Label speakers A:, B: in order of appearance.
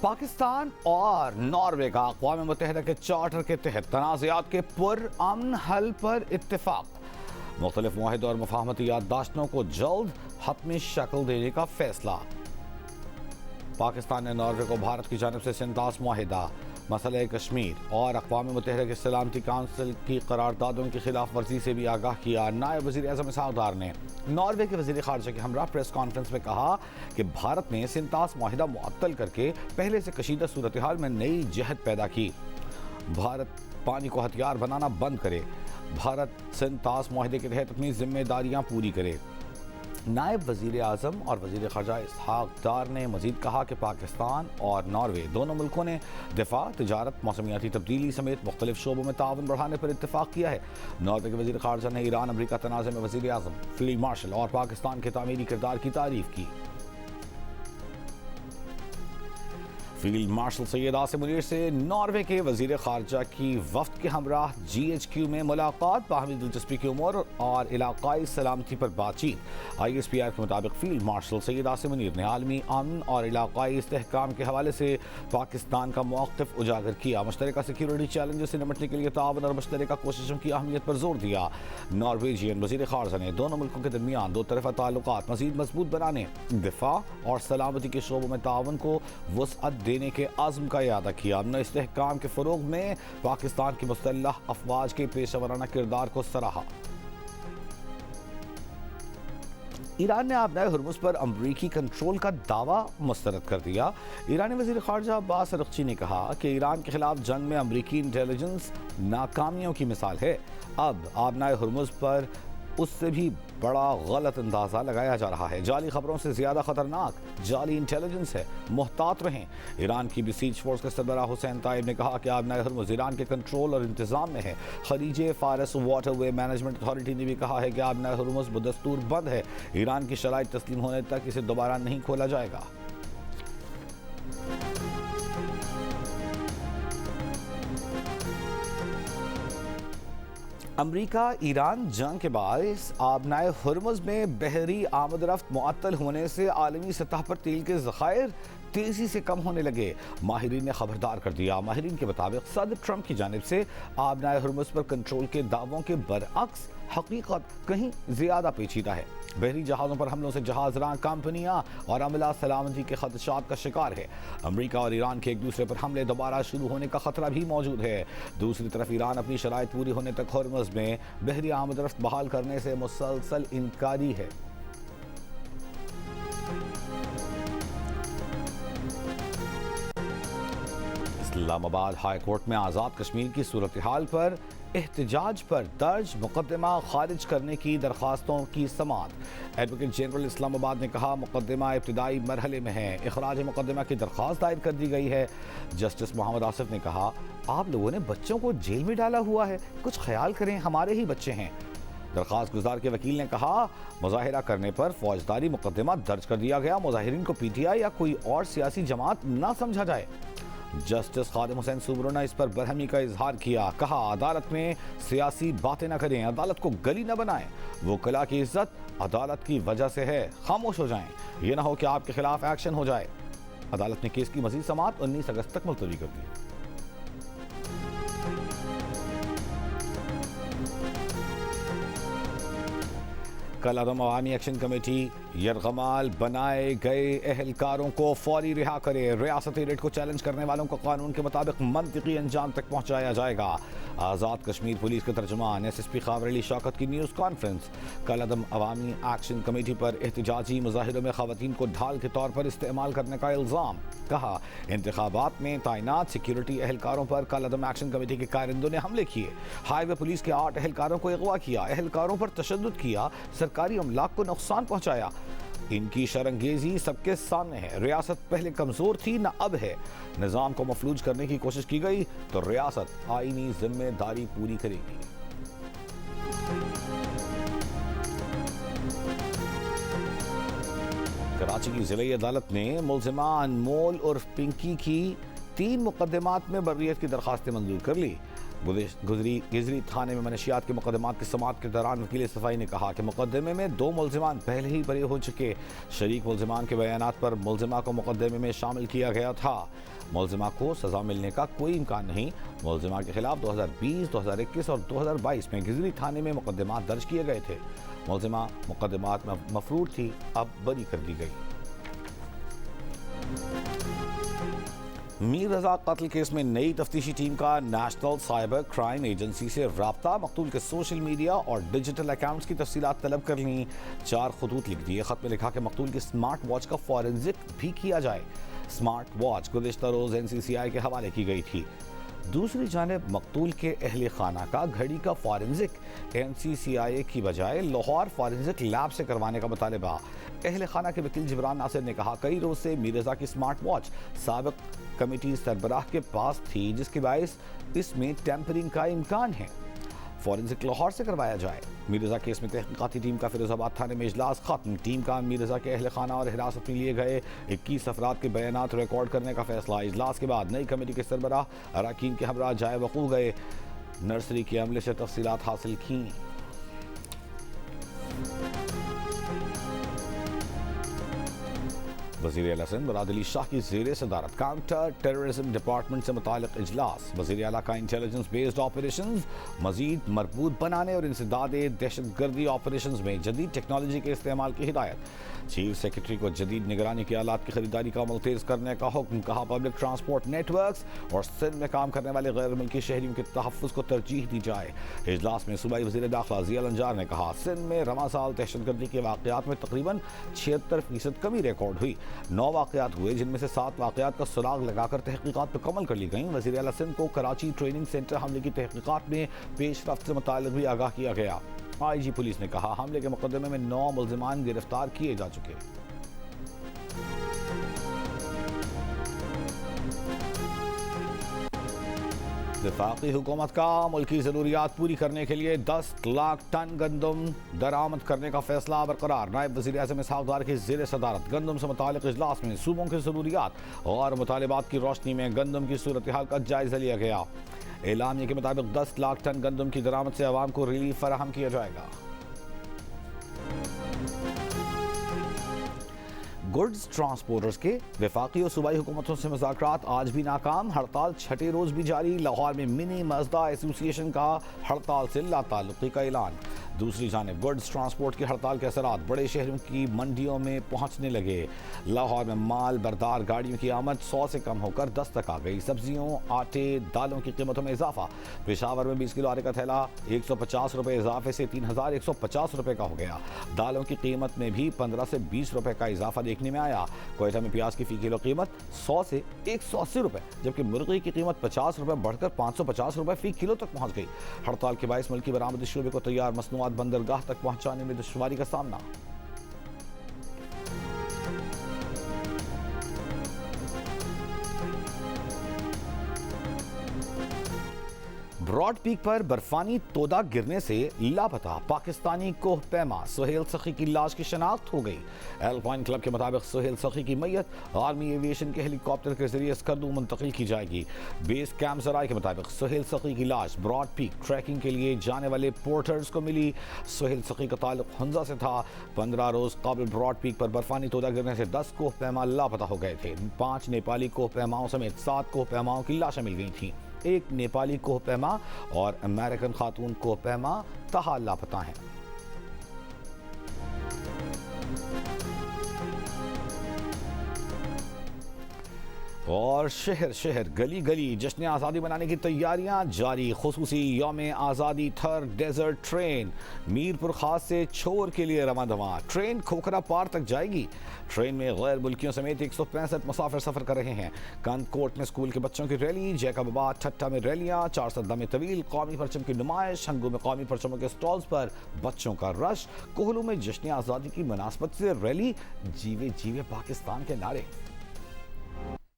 A: پاکستان اور ناروے کا اقوام متحدہ کے چارٹر کے تحت تنازعات کے پرامن حل پر اتفاق، مختلف معاہدوں اور مفاہمتی یادداشتوں کو جلد حتمی شکل دینے کا فیصلہ۔ پاکستان نے ناروے کو بھارت کی جانب سے سنتاس معاہدہ، مسئلہ کشمیر اور اقوام متحدہ کے سلامتی کونسل کی قراردادوں کی خلاف ورزی سے بھی آگاہ کیا۔ نائب وزیر اعظم اسحاق ڈار نے ناروے کے وزیر خارجہ کے ہمراہ پریس کانفرنس میں کہا کہ بھارت نے سنتاس معاہدہ معطل کر کے پہلے سے کشیدہ صورتحال میں نئی جہت پیدا کی۔ بھارت پانی کو ہتھیار بنانا بند کرے، بھارت سنتاس معاہدے کے تحت اپنی ذمہ داریاں پوری کرے۔ نائب وزیر اعظم اور وزیر خارجہ اسحاق ڈار نے مزید کہا کہ پاکستان اور ناروے دونوں ملکوں نے دفاع، تجارت، موسمیاتی تبدیلی سمیت مختلف شعبوں میں تعاون بڑھانے پر اتفاق کیا ہے۔ ناروے کے وزیر خارجہ نے ایران امریکہ تنازع میں وزیر اعظم، فیلڈ مارشل اور پاکستان کے تعمیری کردار کی تعریف کی۔ فیلڈ مارشل سید عاصم منیر سے ناروے کے وزیر خارجہ کی وفد کے ہمراہ جی ایچ کیو میں ملاقات، باہمی دلچسپی کی امور اور علاقائی سلامتی پر بات چیت۔ آئی ایس پی آر کے مطابق فیلڈ مارشل سید عاصم منیر نے عالمی امن اور علاقائی استحکام کے حوالے سے پاکستان کا موقف اجاگر کیا، مشترکہ سیکیورٹی چیلنجز سے نمٹنے کے لیے تعاون اور مشترکہ کوششوں کی اہمیت پر زور دیا۔ نارویجین وزیر خارجہ نے دونوں ملکوں کے درمیان دو طرفہ تعلقات مزید مضبوط بنانے، دفاع اور سلامتی کے شعبوں میں تعاون کو وسعت دینے کے عزم کا اعادہ کیا۔ امن و استحکام کے فروغ میں پاکستان کی مسلح افواج کے پیشہ ورانہ کردار کو سراہا۔ ایران نے آبنائے ہرمز پر امریکی کنٹرول کا دعویٰ مسترد کر دیا۔ ایرانی وزیر خارجہ عباس ارغچی نے کہا کہ ایران کے خلاف جنگ میں امریکی انٹیلیجنس ناکامیوں کی مثال ہے۔ اب آبنائے ہرمز پر اس سے بھی بڑا غلط اندازہ لگایا جا رہا ہے۔ جعلی خبروں سے زیادہ خطرناک جعلی انٹیلیجنس ہے، محتاط رہیں۔ ایران کی بسیج فورس کے سربراہ حسین طیب نے کہا کہ آبنائے ہرمز ایران کے کنٹرول اور انتظام میں ہے۔ خلیج فارس واٹر وے مینجمنٹ اتھارٹی نے بھی کہا ہے کہ آبنائے ہرمز بدستور بند ہے، ایران کی شرائط تسلیم ہونے تک اسے دوبارہ نہیں کھولا جائے گا۔ امریکہ ایران جنگ کے باعث آبنائے ہرمز میں بحری آمد رفت معطل ہونے سے عالمی سطح پر تیل کے ذخائر تیزی سے کم ہونے لگے۔ ماہرین نے خبردار کر دیا۔ ماہرین کے مطابق صدر ٹرمپ کی جانب سے آبنائے ہرمز پر کنٹرول کے دعووں کے برعکس حقیقت کہیں زیادہ پیچیدہ ہے۔ بحری جہازوں پر حملوں سے جہاز راں کمپنیاں اور عملہ سلامتی کے خدشات کا شکار ہے۔ امریکہ اور ایران کے ایک دوسرے پر حملے دوبارہ شروع ہونے کا خطرہ بھی موجود ہے۔ دوسری طرف ایران اپنی شرائط پوری ہونے تک ہرمز میں بحری آمد رفت بحال کرنے سے مسلسل انکاری ہے۔ اسلام آباد ہائی کورٹ میں آزاد کشمیر کی صورتحال پر احتجاج پر درج مقدمہ خارج کرنے کی درخواستوں کی سماعت۔ ایڈوکیٹ جنرل اسلام آباد نے کہا مقدمہ ابتدائی مرحلے میں ہے، اخراج مقدمہ کی درخواست دائر کر دی گئی ہے۔ جسٹس محمد آصف نے کہا آپ لوگوں نے بچوں کو جیل میں ڈالا ہوا ہے، کچھ خیال کریں، ہمارے ہی بچے ہیں۔ درخواست گزار کے وکیل نے کہا مظاہرہ کرنے پر فوجداری مقدمہ درج کر دیا گیا، مظاہرین کو پی ٹی آئی یا کوئی اور سیاسی جماعت نہ سمجھا جائے۔ جسٹس خادم حسین سوبرو نے اس پر برہمی کا اظہار کیا، کہا عدالت میں سیاسی باتیں نہ کریں، عدالت کو گلی نہ بنائیں، وکلاء کی عزت عدالت کی وجہ سے ہے، خاموش ہو جائیں، یہ نہ ہو کہ آپ کے خلاف ایکشن ہو جائے۔ عدالت نے کیس کی مزید سماعت 19 اگست تک ملتوی کر دی۔ کالعدم عوامی ایکشن کمیٹی یرغمال بنائے گئے اہلکاروں کو فوری رہا کرے، ریاستی ریٹ کو چیلنج کرنے والوں کو قانون کے مطابق منطقی انجام تک پہنچایا جائے گا۔ آزاد کشمیر پولیس کے ترجمان ایس ایس پی خاور علی شوکت کی نیوز کانفرنس۔ کالعدم عوامی ایکشن کمیٹی پر احتجاجی مظاہروں میں خواتین کو ڈھال کے طور پر استعمال کرنے کا الزام، کہا انتخابات میں تعینات سیکیورٹی اہلکاروں پر کالعدم ایکشن کمیٹی کے کارندوں نے حملے کیے، ہائی وے پولیس کے 8 اہلکاروں کو اغوا کیا، اہلکاروں پر تشدد کیا، سرکاری املاک کو نقصان پہنچایا۔ ان کی شرنگیزی سب کے سامنے ہے۔ ریاست پہلے کمزور تھی، نہ اب ہے۔ نظام کو مفلوج کرنے کی کوشش کی گئی تو ریاست آئینی ذمہ داری پوری کرے گی۔ کراچی کی ضلعی عدالت نے ملزمہ انمول عرف پنکی کی 3 مقدمات میں برئیت کی درخواستیں منظور کر لی۔ گزری تھانے میں منشیات کے مقدمات کی سماعت کے دوران وکیل صفائی نے کہا کہ مقدمے میں 2 ملزمان پہلے ہی بری ہو چکے. شریک ملزمان کے بیانات پر ملزمہ کو مقدمے میں شامل کیا گیا تھا. ملزمہ کو سزا ملنے کا کوئی امکان نہیں. ملزمہ کے خلاف 2020, 2021 اور 2022 میں گزری تھانے میں مقدمات درج کیے گئے تھے. ملزمہ مقدمات میں مفرور تھی، اب بری کر دی گئی. میر رضا قتل کیس میں نئی تفتیشی ٹیم کا نیشنل سائبر کرائم ایجنسی سے رابطہ. مقتول کے سوشل میڈیا اور ڈیجیٹل اکاؤنٹس کی تفصیلات طلب کر لیں. 4 خطوط لکھ دیے. خط میں لکھا کہ مقتول کی سمارٹ واچ کا فورنزک بھی کیا جائے. سمارٹ واچ گزشتہ روز NCCI کے حوالے کی گئی تھی. دوسری جانب مقتول کے اہل خانہ کا گھڑی کا فورنزک NCCI کی بجائے لاہور فورنزک لیب سے کروانے کا مطالبہ. اہل خانہ کے وکیل جبران ناصر نے کہا کئی روز سے میر رضا کی سمارٹ واچ سابق کمیٹی سربراہ کے پاس تھی، جس کے باعث اس میں ٹیمپرنگ کا امکان ہے. فورنزک لاہور سے کروایا جائے. میر رضا کیس میں تحقیقاتی ٹیم کا فیروز آباد تھانے میں اجلاس ختم. ٹیم کا میر رضا کے اہل خانہ اور حراست میں لیے گئے 21 افراد کے بیانات ریکارڈ کرنے کا فیصلہ. اجلاس کے بعد نئی کمیٹی کے سربراہ اراکین کے ہمراہ جائے وقوع گئے. نرسری کے عملے سے تفصیلات حاصل کیں. وزیر اعلیٰ سندھ مراد علی شاہ کی زیر صدارت کاؤنٹر ٹیررزم ڈپارٹمنٹ سے متعلق اجلاس. وزیر اعلیٰ کا انٹیلیجنس بیسڈ آپریشنز مزید مربوط بنانے اور انسداد دہشت گردی آپریشنز میں جدید ٹیکنالوجی کے استعمال کی ہدایت. چیف سیکرٹری کو جدید نگرانی کے آلات کی خریداری کا عمل تیز کرنے کا حکم. کہا پبلک ٹرانسپورٹ نیٹ ورکس اور سندھ میں کام کرنے والے غیر ملکی شہریوں کے تحفظ کو ترجیح دی جائے. اجلاس میں صوبائی وزیر داخلہ ضیاء الانجار نے کہا سندھ میں رواں سال دہشت گردی کے واقعات میں تقریباً 76% کمی ریکارڈ ہوئی. 9 واقعات ہوئے جن میں سے 7 واقعات کا سراغ لگا کر تحقیقات مکمل کر لی گئیں. وزیر اعلیٰ سندھ کو کراچی ٹریننگ سینٹر حملے کی تحقیقات میں پیش رفت سے متعلق بھی آگاہ کیا گیا. IG پولیس نے کہا حملے کے مقدمے میں 9 ملزمان گرفتار کیے جا چکے. وفاقی حکومت کا ملکی ضروریات پوری کرنے کے لیے 10 لاکھ ٹن گندم درآمد کرنے کا فیصلہ برقرار. نائب وزیر اعظم اسحاق ڈار کی زیر صدارت گندم سے متعلق اجلاس میں صوبوں کے ضروریات اور مطالبات کی روشنی میں گندم کی صورتحال کا جائزہ لیا گیا. اعلامیے کے مطابق 10 لاکھ ٹن گندم کی درآمد سے عوام کو ریلیف فراہم کیا جائے گا. گڈز ٹرانسپورٹرز کے وفاقی اور صوبائی حکومتوں سے مذاکرات آج بھی ناکام. ہڑتال 6 روز بھی جاری. لاہور میں منی مزدا ایسوسی ایشن کا ہڑتال سے لا تعلقی کا اعلان. دوسری جانب گڈز ٹرانسپورٹ کی ہڑتال کے اثرات بڑے شہروں کی منڈیوں میں پہنچنے لگے. لاہور میں مال بردار گاڑیوں کی آمد 100 سے کم ہو کر 10 تک آ گئی. سبزیوں، آٹے، دالوں کی قیمتوں میں اضافہ. پشاور میں 20 کلو آٹے کا تھیلا 150 روپے اضافے سے 3150 روپے کا ہو گیا. دالوں کی قیمت میں بھی 15 سے 20 روپے کا اضافہ دیکھنے میں آیا. کوئٹہ میں پیاز کی فی کلو قیمت 100 سے 180 روپے جبکہ مرغی کی قیمت 50 روپے بڑھ کر 550 روپے فی کلو تک پہنچ گئی. ہڑتال کے باعث ملکی برآمدی شعبے کو تیار مصنوعات بندرگاہ تک پہنچانے میں دشواری کا سامنا. براڈ پیک پر برفانی تودہ گرنے سے لاپتہ پاکستانی کوہ پیما سہیل سخی کی لاش کی شناخت ہو گئی. ایلپائن کلب کے مطابق سہیل سخی کی میت آرمی ایویشن کے ہیلی کاپٹر کے ذریعے اسکردو منتقل کی جائے گی. بیس کیمپ ذرائع کے مطابق سہیل سخی کی لاش براڈ پیک ٹریکنگ کے لیے جانے والے پورٹرز کو ملی. سہیل سخی کا تعلق ہنزا سے تھا. 15 روز قبل براڈ پیک پر برفانی تودہ گرنے سے 10 کوہ پیما لاپتہ ہو گئے تھے. 5 نیپالی کوہ پیماؤں سمیت 7 کوہ پیماؤں کی لاشیں مل گئی تھیں. ایک نیپالی کوہ پیما اور امریکن خاتون کوہ پیما تاحال لاپتہ ہیں. اور شہر شہر گلی گلی جشن آزادی منانے کی تیاریاں جاری. خصوصی یوم آزادی تھر ڈیزرٹ ٹرین میرپور خاص سے چھور کے لیے رواں دواں. ٹرین کھوکھرا پار تک جائے گی. ٹرین میں غیر ملکیوں سمیت 165 مسافر سفر کر رہے ہیں. کند کوٹ میں اسکول کے بچوں کی ریلی، جیکب آباد ٹھٹا میں ریلیاں، 4 میں طویل قومی پرچم کی نمائش، ہنگو میں قومی پرچموں کے سٹالز پر بچوں کا رش، کوہلو میں جشن آزادی کی مناسبت سے ریلی، جیوے جیوے پاکستان کے نعرے.